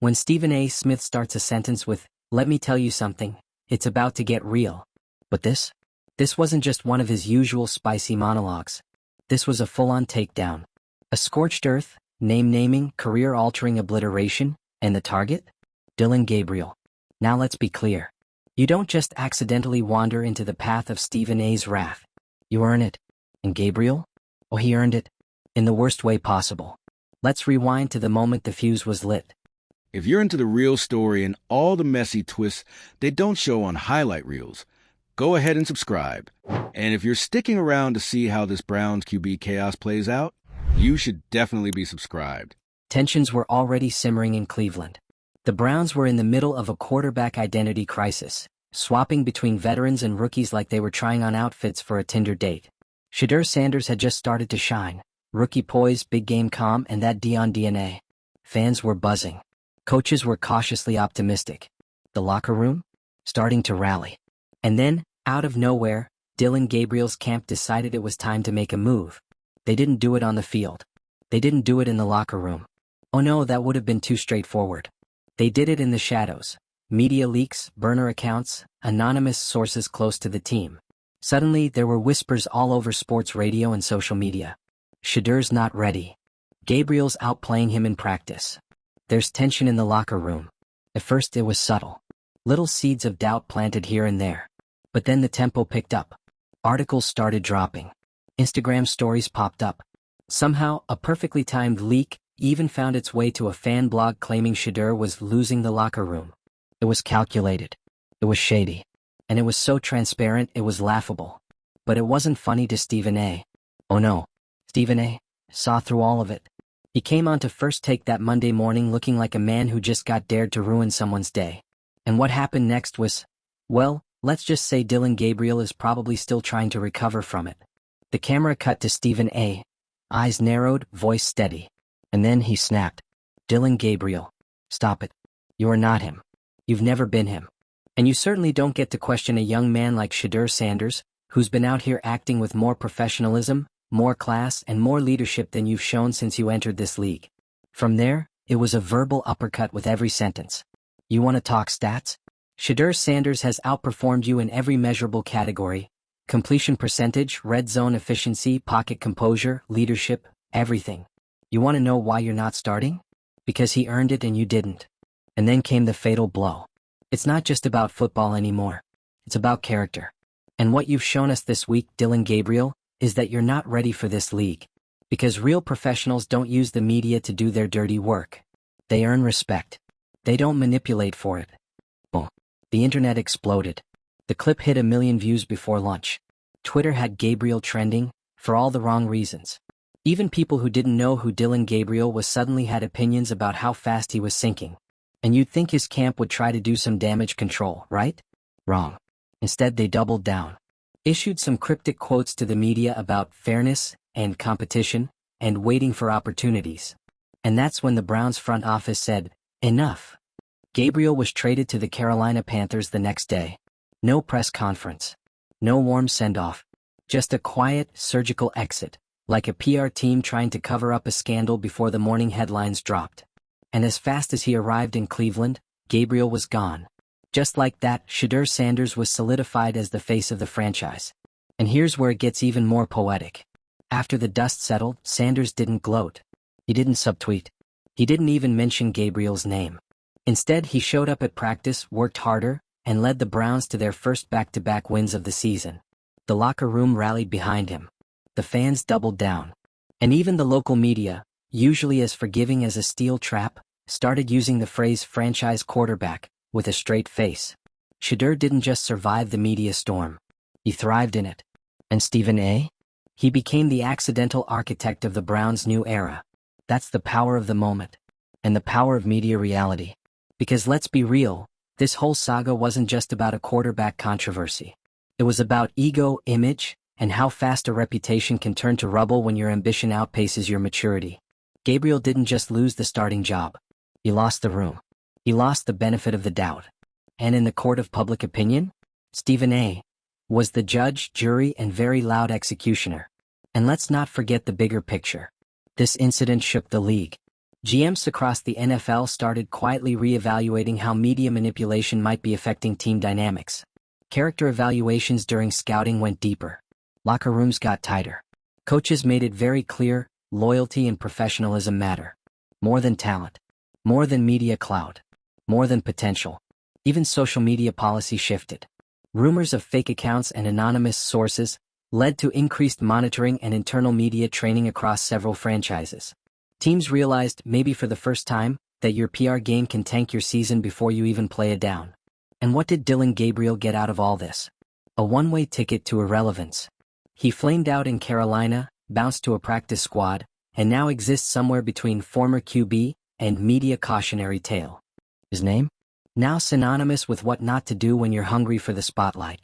When Stephen A. Smith starts a sentence with, "Let me tell you something, it's about to get real." But this wasn't just one of his usual spicy monologues. This was a full-on takedown. A scorched earth, name-naming, career-altering obliteration, and the target? Dillon Gabriel. Now let's be clear. You don't just accidentally wander into the path of Stephen A.'s wrath. You earn it. And Gabriel? Oh, he earned it. In the worst way possible. Let's rewind to the moment the fuse was lit. If you're into the real story and all the messy twists they don't show on highlight reels, go ahead and subscribe. And if you're sticking around to see how this Browns QB chaos plays out, you should definitely be subscribed. Tensions were already simmering in Cleveland. The Browns were in the middle of a quarterback identity crisis, swapping between veterans and rookies like they were trying on outfits for a Tinder date. Shedeur Sanders had just started to shine. Rookie poise, big game calm, and that Dion DNA. Fans were buzzing. Coaches were cautiously optimistic. The locker room? Starting to rally. And then, out of nowhere, Dillon Gabriel's camp decided it was time to make a move. They didn't do it on the field. They didn't do it in the locker room. Oh no, that would have been too straightforward. They did it in the shadows. Media leaks, burner accounts, anonymous sources close to the team. Suddenly, there were whispers all over sports radio and social media. Shedeur's not ready. Gabriel's outplaying him in practice. There's tension in the locker room. At first it was subtle. Little seeds of doubt planted here and there. But then the tempo picked up. Articles started dropping. Instagram stories popped up. Somehow, a perfectly timed leak even found its way to a fan blog claiming Shedeur was losing the locker room. It was calculated. It was shady. And it was so transparent it was laughable. But it wasn't funny to Stephen A. Oh no. Stephen A. saw through all of it. He came on to First Take that Monday morning looking like a man who just got dared to ruin someone's day. And what happened next was, well, let's just say Dillon Gabriel is probably still trying to recover from it. The camera cut to Stephen A. Eyes narrowed, voice steady. And then he snapped. Dillon Gabriel. Stop it. You are not him. You've never been him. And you certainly don't get to question a young man like Shedeur Sanders, who's been out here acting with more professionalism, more class, and more leadership than you've shown since you entered this league. From there, it was a verbal uppercut with every sentence. You want to talk stats? Shedeur Sanders has outperformed you in every measurable category. Completion percentage, red zone efficiency, pocket composure, leadership, everything. You want to know why you're not starting? Because he earned it and you didn't. And then came the fatal blow. It's not just about football anymore. It's about character. And what you've shown us this week, Dillon Gabriel, is that you're not ready for this league. Because real professionals don't use the media to do their dirty work. They earn respect. They don't manipulate for it. Boom. The internet exploded. The clip hit 1 million views before lunch. Twitter had Gabriel trending, for all the wrong reasons. Even people who didn't know who Dillon Gabriel was suddenly had opinions about how fast he was sinking. And you'd think his camp would try to do some damage control, right? Wrong. Instead they doubled down. Issued some cryptic quotes to the media about fairness and competition and waiting for opportunities. And that's when the Browns front office said, enough. Gabriel was traded to the Carolina Panthers the next day. No press conference. No warm send-off. Just a quiet, surgical exit, like a PR team trying to cover up a scandal before the morning headlines dropped. And as fast as he arrived in Cleveland, Gabriel was gone. Just like that, Shedeur Sanders was solidified as the face of the franchise. And here's where it gets even more poetic. After the dust settled, Sanders didn't gloat. He didn't subtweet. He didn't even mention Gabriel's name. Instead, he showed up at practice, worked harder, and led the Browns to their first back-to-back wins of the season. The locker room rallied behind him. The fans doubled down. And even the local media, usually as forgiving as a steel trap, started using the phrase franchise quarterback with a straight face. Shedeur didn't just survive the media storm. He thrived in it. And Stephen A.? He became the accidental architect of the Browns' new era. That's the power of the moment. And the power of media reality. Because let's be real, this whole saga wasn't just about a quarterback controversy. It was about ego, image, and how fast a reputation can turn to rubble when your ambition outpaces your maturity. Gabriel didn't just lose the starting job. He lost the room. He lost the benefit of the doubt. And in the court of public opinion, Stephen A. was the judge, jury, and very loud executioner. And let's not forget the bigger picture. This incident shook the league. GMs across the NFL started quietly re-evaluating how media manipulation might be affecting team dynamics. Character evaluations during scouting went deeper. Locker rooms got tighter. Coaches made it very clear, loyalty and professionalism matter. More than talent. More than media clout. More than potential. Even social media policy shifted. Rumors of fake accounts and anonymous sources led to increased monitoring and internal media training across several franchises. Teams realized, maybe for the first time, that your PR game can tank your season before you even play a down. And what did Dillon Gabriel get out of all this? A one-way ticket to irrelevance. He flamed out in Carolina, bounced to a practice squad, and now exists somewhere between former QB and media cautionary tale. His name? Now synonymous with what not to do when you're hungry for the spotlight.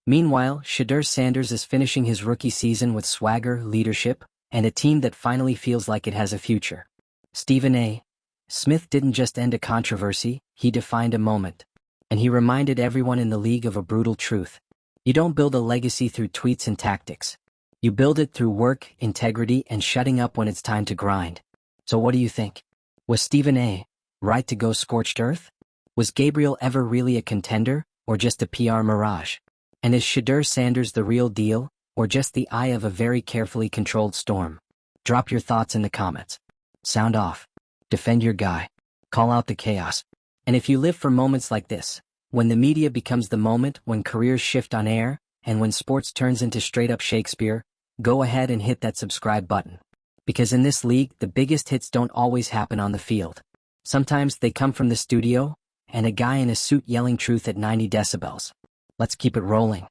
Meanwhile, Shedeur Sanders is finishing his rookie season with swagger, leadership, and a team that finally feels like it has a future. Stephen A. Smith didn't just end a controversy, he defined a moment. And he reminded everyone in the league of a brutal truth. You don't build a legacy through tweets and tactics. You build it through work, integrity, and shutting up when it's time to grind. So what do you think? Was Stephen A. right to go scorched earth? Was Gabriel ever really a contender, or just a PR mirage? And is Shedeur Sanders the real deal, or just the eye of a very carefully controlled storm? Drop your thoughts in the comments. Sound off. Defend your guy. Call out the chaos. And if you live for moments like this, when the media becomes the moment, when careers shift on air, and when sports turns into straight-up Shakespeare, go ahead and hit that subscribe button. Because in this league, the biggest hits don't always happen on the field. Sometimes they come from the studio, and a guy in a suit yelling truth at 90 decibels. Let's keep it rolling.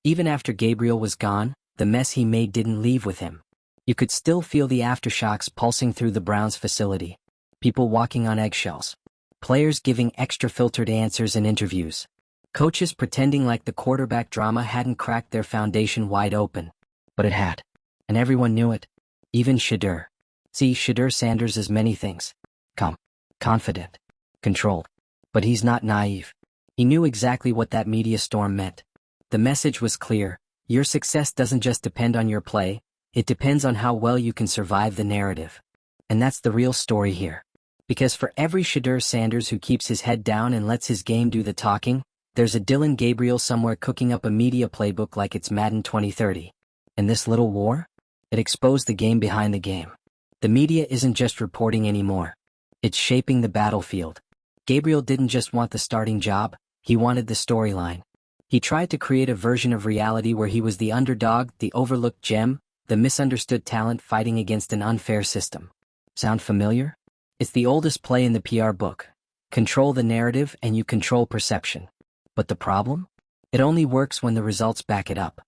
Even after Gabriel was gone, the mess he made didn't leave with him. You could still feel the aftershocks pulsing through the Browns facility. People walking on eggshells. Players giving extra filtered answers in interviews. Coaches pretending like the quarterback drama hadn't cracked their foundation wide open. But it had. And everyone knew it. Even Shedeur. See, Shedeur Sanders is many things. Calm. Confident. Controlled. But he's not naive. He knew exactly what that media storm meant. The message was clear. Your success doesn't just depend on your play, it depends on how well you can survive the narrative. And that's the real story here. Because for every Shedeur Sanders who keeps his head down and lets his game do the talking, there's a Dillon Gabriel somewhere cooking up a media playbook like it's Madden 2030. And this little war? It exposed the game behind the game. The media isn't just reporting anymore. It's shaping the battlefield. Gabriel didn't just want the starting job, he wanted the storyline. He tried to create a version of reality where he was the underdog, the overlooked gem, the misunderstood talent fighting against an unfair system. Sound familiar? It's the oldest play in the PR book. Control the narrative and you control perception. But the problem? It only works when the results back it up.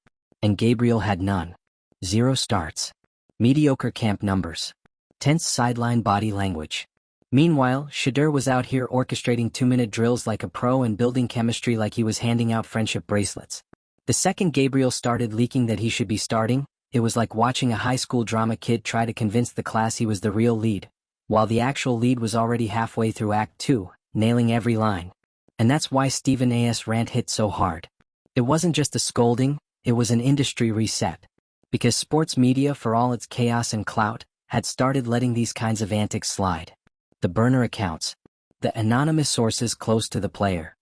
And Gabriel had none. 0 starts. Mediocre camp numbers. Tense sideline body language. Meanwhile, Shedeur was out here orchestrating 2-minute drills like a pro and building chemistry like he was handing out friendship bracelets. The second Gabriel started leaking that he should be starting, it was like watching a high school drama kid try to convince the class he was the real lead, while the actual lead was already halfway through Act 2, nailing every line. And that's why Stephen A.'s rant hit so hard. It wasn't just a scolding, it was an industry reset. Because sports media, for all its chaos and clout, had started letting these kinds of antics slide. The burner accounts. The anonymous sources close to the player.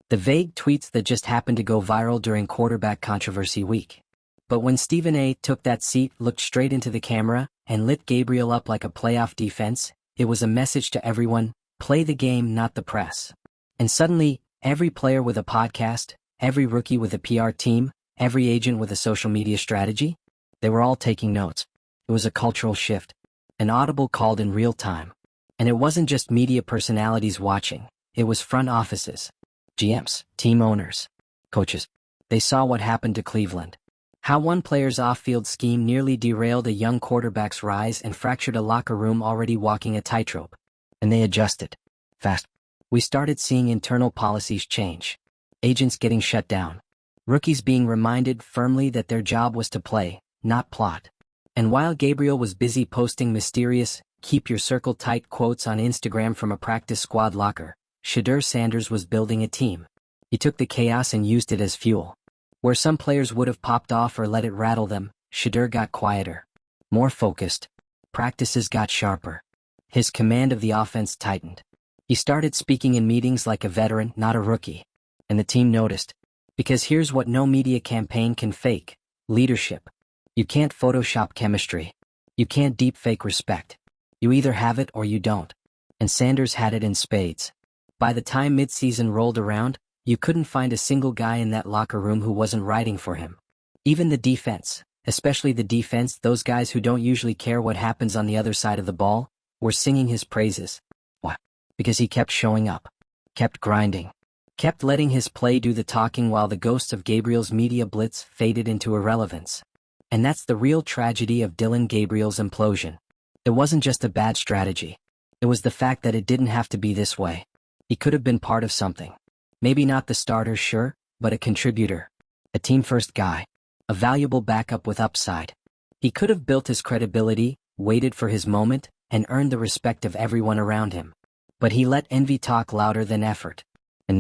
The vague tweets that just happened to go viral during quarterback controversy week. But when Stephen A. took that seat, looked straight into the camera, and lit Gabriel up like a playoff defense, it was a message to everyone, play the game, not the press. And suddenly, every player with a podcast, every rookie with a PR team, every agent with a social media strategy, they were all taking notes. It was a cultural shift. An audible called in real time. And it wasn't just media personalities watching, it was front offices. GMs, team owners, coaches. They saw what happened to Cleveland. How one player's off-field scheme nearly derailed a young quarterback's rise and fractured a locker room already walking a tightrope. And they adjusted. Fast. We started seeing internal policies change. Agents getting shut down. Rookies being reminded firmly that their job was to play, not plot. And while Gabriel was busy posting mysterious, keep your circle tight quotes on Instagram from a practice squad locker, Shedeur Sanders was building a team. He took the chaos and used it as fuel. Where some players would have popped off or let it rattle them, Shedeur got quieter. More focused. Practices got sharper. His command of the offense tightened. He started speaking in meetings like a veteran, not a rookie. And the team noticed. Because here's what no media campaign can fake: leadership. You can't Photoshop chemistry. You can't deepfake respect. You either have it or you don't. And Sanders had it in spades. By the time midseason rolled around, you couldn't find a single guy in that locker room who wasn't writing for him. Even the defense, especially the defense, those guys who don't usually care what happens on the other side of the ball, were singing his praises. Why? Because he kept showing up, kept grinding, kept letting his play do the talking while the ghost of Gabriel's media blitz faded into irrelevance. And that's the real tragedy of Dillon Gabriel's implosion. It wasn't just a bad strategy. It was the fact that it didn't have to be this way. He could have been part of something. Maybe not the starter, sure, but a contributor. A team-first guy. A valuable backup with upside. He could have built his credibility, waited for his moment, and earned the respect of everyone around him. But he let envy talk louder than effort. And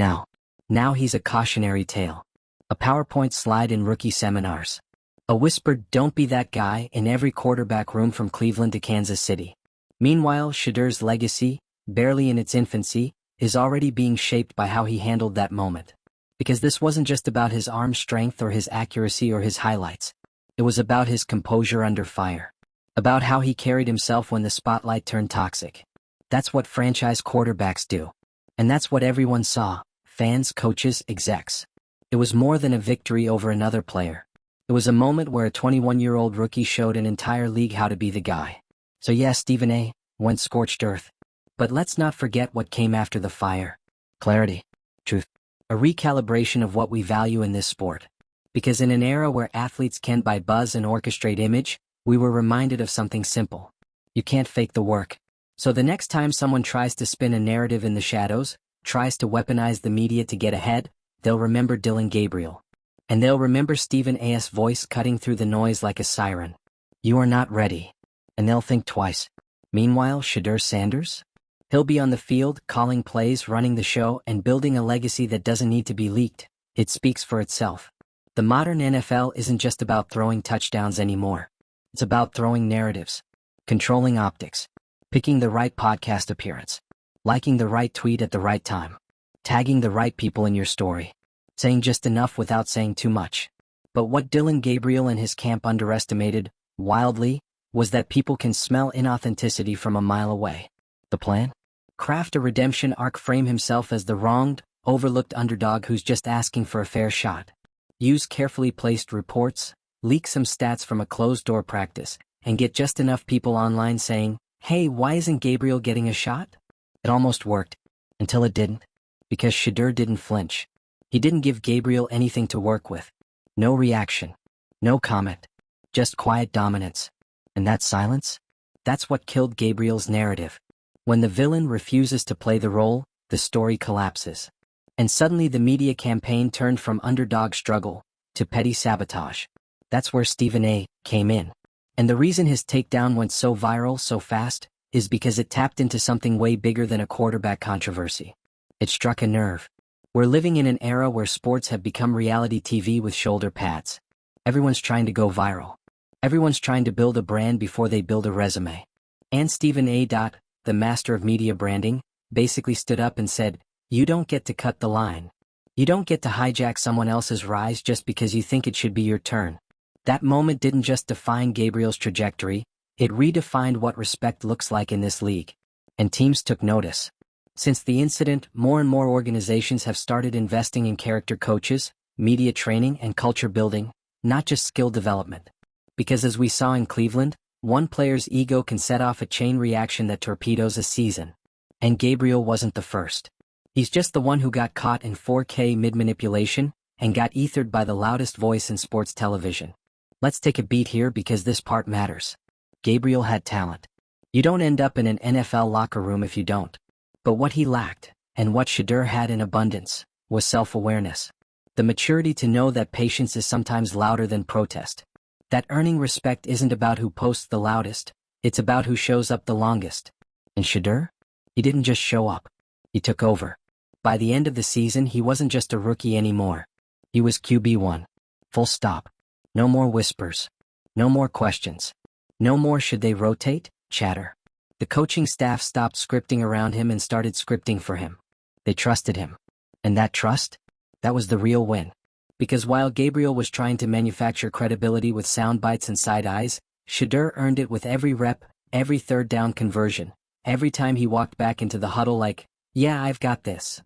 now he's a cautionary tale. A PowerPoint slide in rookie seminars. A whispered "don't be that guy" in every quarterback room from Cleveland to Kansas City. Meanwhile, Shedeur's legacy, barely in its infancy, is already being shaped by how he handled that moment. Because this wasn't just about his arm strength or his accuracy or his highlights. It was about his composure under fire. About how he carried himself when the spotlight turned toxic. That's what franchise quarterbacks do. And that's what everyone saw: fans, coaches, execs. It was more than a victory over another player. It was a moment where a 21-year-old rookie showed an entire league how to be the guy. So yeah, Stephen A. went scorched earth. But let's not forget what came after the fire. Clarity. Truth. A recalibration of what we value in this sport. Because in an era where athletes can buy buzz and orchestrate image, we were reminded of something simple. You can't fake the work. So the next time someone tries to spin a narrative in the shadows, tries to weaponize the media to get ahead, they'll remember Dillon Gabriel. And they'll remember Stephen A.'s voice cutting through the noise like a siren. You are not ready. And they'll think twice. Meanwhile, Shedeur Sanders? He'll be on the field, calling plays, running the show, and building a legacy that doesn't need to be leaked. It speaks for itself. The modern NFL isn't just about throwing touchdowns anymore. It's about throwing narratives, controlling optics, picking the right podcast appearance, liking the right tweet at the right time, tagging the right people in your story, saying just enough without saying too much. But what Dillon Gabriel and his camp underestimated, wildly, was that people can smell inauthenticity from a mile away. The plan? Craft a redemption arc, frame himself as the wronged, overlooked underdog who's just asking for a fair shot. Use carefully placed reports, leak some stats from a closed-door practice, and get just enough people online saying, "Hey, why isn't Gabriel getting a shot?" It almost worked, until it didn't. Because Shedeur didn't flinch. He didn't give Gabriel anything to work with. No reaction. No comment. Just quiet dominance. And that silence? That's what killed Gabriel's narrative. When the villain refuses to play the role, the story collapses. And suddenly the media campaign turned from underdog struggle to petty sabotage. That's where Stephen A. came in. And the reason his takedown went so viral so fast is because it tapped into something way bigger than a quarterback controversy. It struck a nerve. We're living in an era where sports have become reality TV with shoulder pads. Everyone's trying to go viral. Everyone's trying to build a brand before they build a resume. And Stephen A. the master of media branding, basically stood up and said, "You don't get to cut the line. You don't get to hijack someone else's rise just because you think it should be your turn." That moment didn't just define Gabriel's trajectory, it redefined what respect looks like in this league. And teams took notice. Since the incident, more and more organizations have started investing in character coaches, media training, and culture building, not just skill development. Because as we saw in Cleveland, one player's ego can set off a chain reaction that torpedoes a season. And Gabriel wasn't the first. He's just the one who got caught in 4K mid-manipulation and got ethered by the loudest voice in sports television. Let's take a beat here because this part matters. Gabriel had talent. You don't end up in an NFL locker room if you don't. But what he lacked, and what Shedeur had in abundance, was self-awareness. The maturity to know that patience is sometimes louder than protest. That earning respect isn't about who posts the loudest, it's about who shows up the longest. And Shedeur? He didn't just show up. He took over. By the end of the season, he wasn't just a rookie anymore. He was QB1. Full stop. No more whispers. No more questions. No more should they rotate chatter. The coaching staff stopped scripting around him and started scripting for him. They trusted him. And that trust? That was the real win. Because while Gabriel was trying to manufacture credibility with sound bites and side eyes, Shedeur earned it with every rep, every third down conversion, every time he walked back into the huddle like, yeah, I've got this.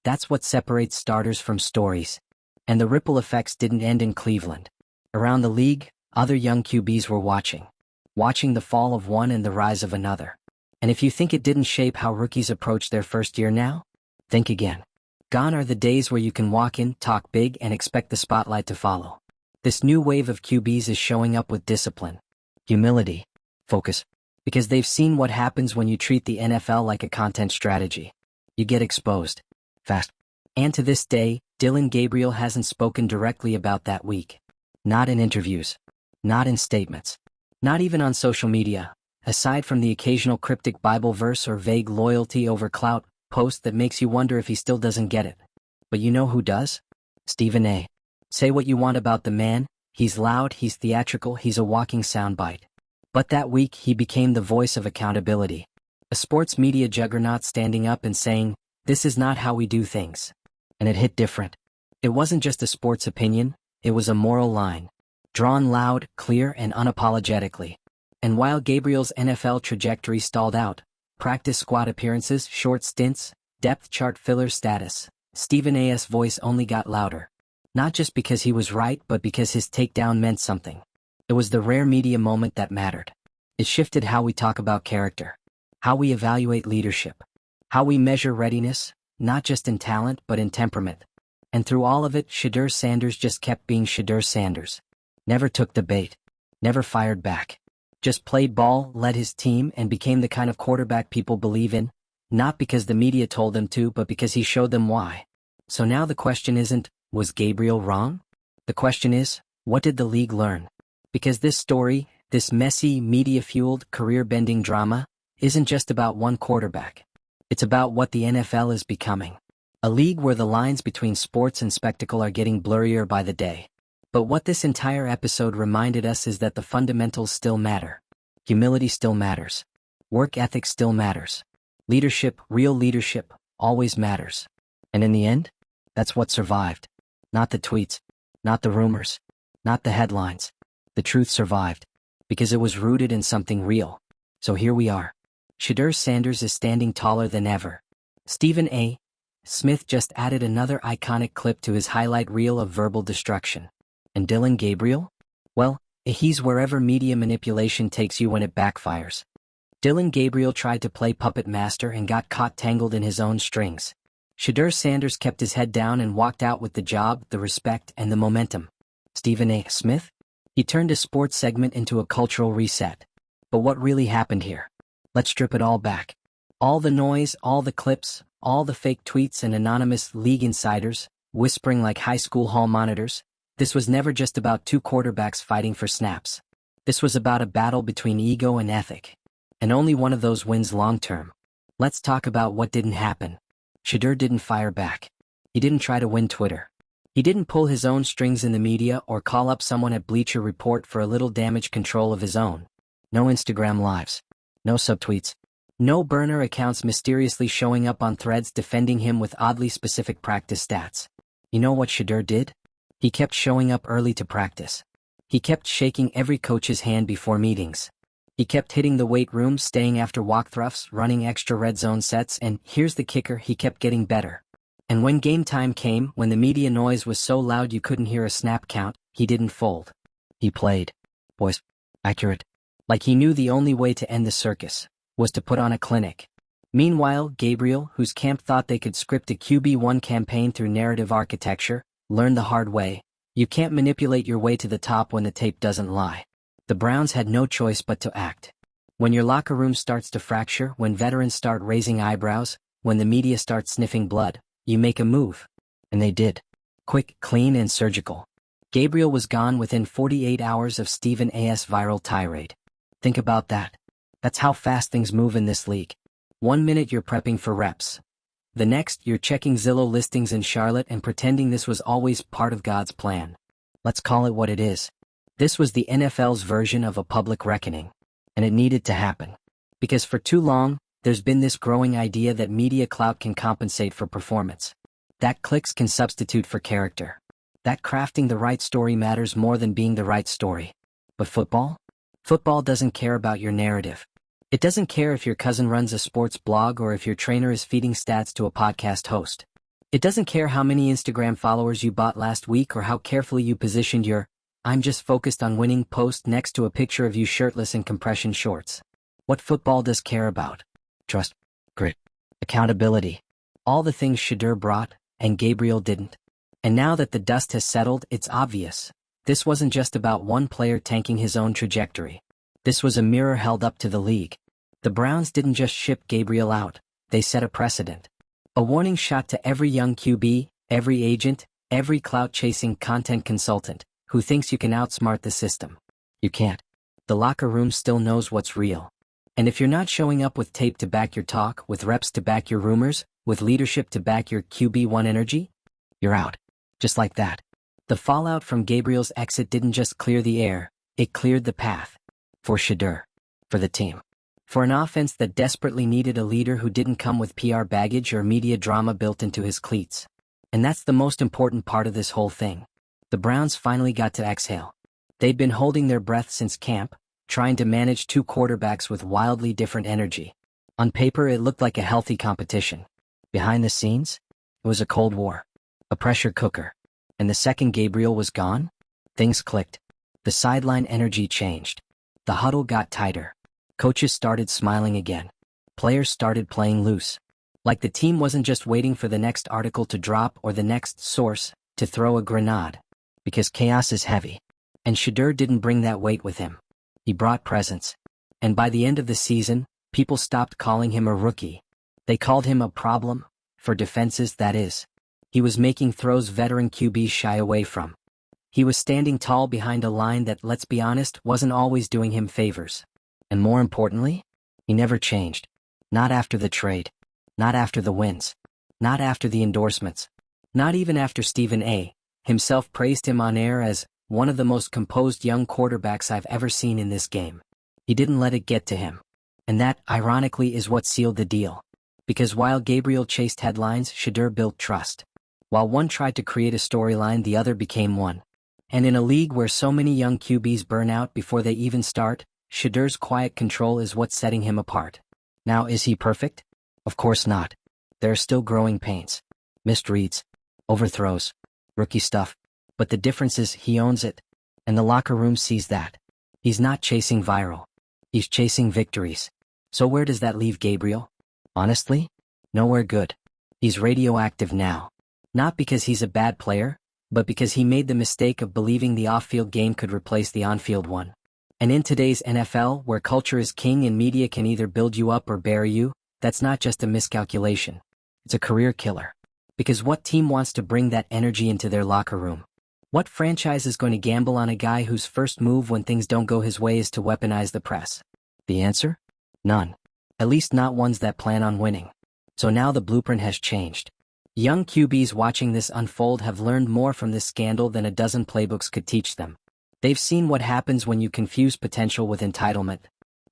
That's what separates starters from stories. And the ripple effects didn't end in Cleveland. Around the league, other young QBs were watching the fall of one and the rise of another. And if you think it didn't shape how rookies approach their first year now, think again. Gone are the days where you can walk in, talk big, and expect the spotlight to follow. This new wave of QBs is showing up with discipline, humility, focus, because they've seen what happens when you treat the NFL like a content strategy. You get exposed fast. And to this day, Dillon Gabriel hasn't spoken directly about that week. Not in interviews. Not in statements. Not even on social media, aside from the occasional cryptic Bible verse or vague loyalty over clout post that makes you wonder if he still doesn't get it. But you know who does? Stephen A. Say what you want about the man, he's loud, he's theatrical, he's a walking soundbite. But that week he became the voice of accountability. A sports media juggernaut standing up and saying, this is not how we do things. And it hit different. It wasn't just a sports opinion, it was a moral line. Drawn loud, clear, and unapologetically. And while Gabriel's NFL trajectory stalled out, practice squad appearances, short stints, depth chart filler status, Stephen A.'s voice only got louder. Not just because he was right, but because his takedown meant something. It was the rare media moment that mattered. It shifted how we talk about character, how we evaluate leadership, how we measure readiness, not just in talent but in temperament. And through all of it, Shedeur Sanders just kept being Shedeur Sanders. Never took the bait. Never fired back. Just played ball, led his team, and became the kind of quarterback people believe in, not because the media told them to, but because he showed them why. So now the question isn't, was Gabriel wrong? The question is, what did the league learn? Because this story, this messy, media-fueled, career-bending drama, isn't just about one quarterback. It's about what the NFL is becoming. A league where the lines between sports and spectacle are getting blurrier by the day. But what this entire episode reminded us is that the fundamentals still matter. Humility still matters. Work ethic still matters. Leadership, real leadership, always matters. And in the end, that's what survived. Not the tweets, not the rumors, not the headlines. The truth survived. Because it was rooted in something real. So here we are. Shedeur Sanders is standing taller than ever. Stephen A. Smith just added another iconic clip to his highlight reel of verbal destruction. And Dillon Gabriel? Well, he's wherever media manipulation takes you when it backfires. Dillon Gabriel tried to play puppet master and got caught tangled in his own strings. Shedeur Sanders kept his head down and walked out with the job, the respect, and the momentum. Stephen A. Smith? He turned a sports segment into a cultural reset. But what really happened here? Let's strip it all back. All the noise, all the clips, all the fake tweets and anonymous league insiders, whispering like high school hall monitors. This was never just about two quarterbacks fighting for snaps. This was about a battle between ego and ethic. And only one of those wins long-term. Let's talk about what didn't happen. Shedeur didn't fire back. He didn't try to win Twitter. He didn't pull his own strings in the media or call up someone at Bleacher Report for a little damage control of his own. No Instagram lives. No subtweets. No burner accounts mysteriously showing up on threads defending him with oddly specific practice stats. You know what Shedeur did? He kept showing up early to practice. He kept shaking every coach's hand before meetings. He kept hitting the weight room, staying after walkthroughs, running extra red zone sets, and here's the kicker, he kept getting better. And when game time came, when the media noise was so loud you couldn't hear a snap count, he didn't fold. He played. Boys, accurate. Like he knew the only way to end the circus was to put on a clinic. Meanwhile, Gabriel, whose camp thought they could script a QB1 campaign through narrative architecture, learned the hard way. You can't manipulate your way to the top when the tape doesn't lie. The Browns had no choice but to act. When your locker room starts to fracture, when veterans start raising eyebrows, when the media starts sniffing blood, you make a move. And they did. Quick, clean, and surgical. Gabriel was gone within 48 hours of Stephen A.'s viral tirade. Think about that. That's how fast things move in this league. 1 minute you're prepping for reps. The next, you're checking Zillow listings in Charlotte and pretending this was always part of God's plan. Let's call it what it is. This was the NFL's version of a public reckoning. And it needed to happen. Because for too long, there's been this growing idea that media clout can compensate for performance. That clicks can substitute for character. That crafting the right story matters more than being the right story. But football? Football doesn't care about your narrative. It doesn't care if your cousin runs a sports blog or if your trainer is feeding stats to a podcast host. It doesn't care how many Instagram followers you bought last week or how carefully you positioned your "I'm just focused on winning" post next to a picture of you shirtless in compression shorts. What football does care about? Trust, grit, accountability. All the things Shedeur brought, and Gabriel didn't. And now that the dust has settled, it's obvious. This wasn't just about one player tanking his own trajectory. This was a mirror held up to the league. The Browns didn't just ship Gabriel out, they set a precedent. A warning shot to every young QB, every agent, every clout-chasing content consultant who thinks you can outsmart the system. You can't. The locker room still knows what's real. And if you're not showing up with tape to back your talk, with reps to back your rumors, with leadership to back your QB1 energy, you're out. Just like that. The fallout from Gabriel's exit didn't just clear the air, it cleared the path. For Shedeur. For the team. For an offense that desperately needed a leader who didn't come with PR baggage or media drama built into his cleats. And that's the most important part of this whole thing. The Browns finally got to exhale. They'd been holding their breath since camp, trying to manage two quarterbacks with wildly different energy. On paper, it looked like a healthy competition. Behind the scenes, it was a cold war. A pressure cooker. And the second Gabriel was gone, things clicked. The sideline energy changed. The huddle got tighter. Coaches started smiling again. Players started playing loose. Like the team wasn't just waiting for the next article to drop or the next source to throw a grenade. Because chaos is heavy. And Shedeur didn't bring that weight with him. He brought presence. And by the end of the season, people stopped calling him a rookie. They called him a problem, for defenses, that is. He was making throws veteran QBs shy away from. He was standing tall behind a line that, let's be honest, wasn't always doing him favors. And more importantly, he never changed. Not after the trade. Not after the wins. Not after the endorsements. Not even after Stephen A. himself praised him on air as one of the most composed young quarterbacks I've ever seen in this game. He didn't let it get to him. And that, ironically, is what sealed the deal. Because while Gabriel chased headlines, Shedeur built trust. While one tried to create a storyline, the other became one. And in a league where so many young QBs burn out before they even start, Shedeur's quiet control is what's setting him apart. Now, is he perfect? Of course not. There are still growing pains. Missed reads. Overthrows. Rookie stuff. But the difference is he owns it. And the locker room sees that. He's not chasing viral. He's chasing victories. So where does that leave Gabriel? Honestly? Nowhere good. He's radioactive now. Not because he's a bad player, but because he made the mistake of believing the off-field game could replace the on-field one. And in today's NFL, where culture is king and media can either build you up or bury you, that's not just a miscalculation. It's a career killer. Because what team wants to bring that energy into their locker room? What franchise is going to gamble on a guy whose first move when things don't go his way is to weaponize the press? The answer? None. At least not ones that plan on winning. So now the blueprint has changed. Young QBs watching this unfold have learned more from this scandal than a dozen playbooks could teach them. They've seen what happens when you confuse potential with entitlement.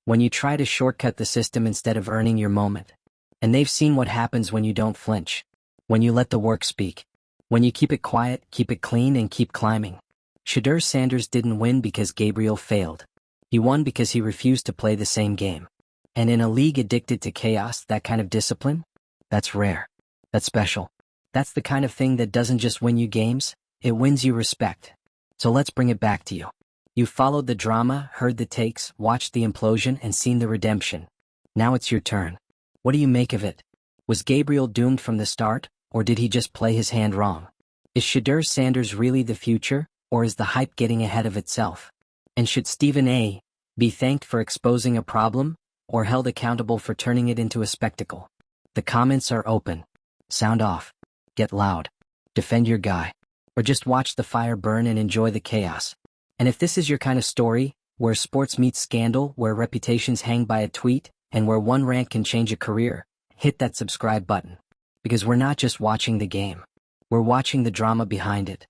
When you try to shortcut the system instead of earning your moment. And they've seen what happens when you don't flinch. When you let the work speak. When you keep it quiet, keep it clean, and keep climbing. Shedeur Sanders didn't win because Gabriel failed. He won because he refused to play the same game. And in a league addicted to chaos, that kind of discipline? That's rare. That's special. That's the kind of thing that doesn't just win you games, it wins you respect. So let's bring it back to you. You've followed the drama, heard the takes, watched the implosion, and seen the redemption. Now it's your turn. What do you make of it? Was Gabriel doomed from the start, or did he just play his hand wrong? Is Shedeur Sanders really the future, or is the hype getting ahead of itself? And should Stephen A. be thanked for exposing a problem, or held accountable for turning it into a spectacle? The comments are open. Sound off. Get loud. Defend your guy. Or just watch the fire burn and enjoy the chaos. And if this is your kind of story, where sports meets scandal, where reputations hang by a tweet, and where one rant can change a career, hit that subscribe button. Because we're not just watching the game. We're watching the drama behind it.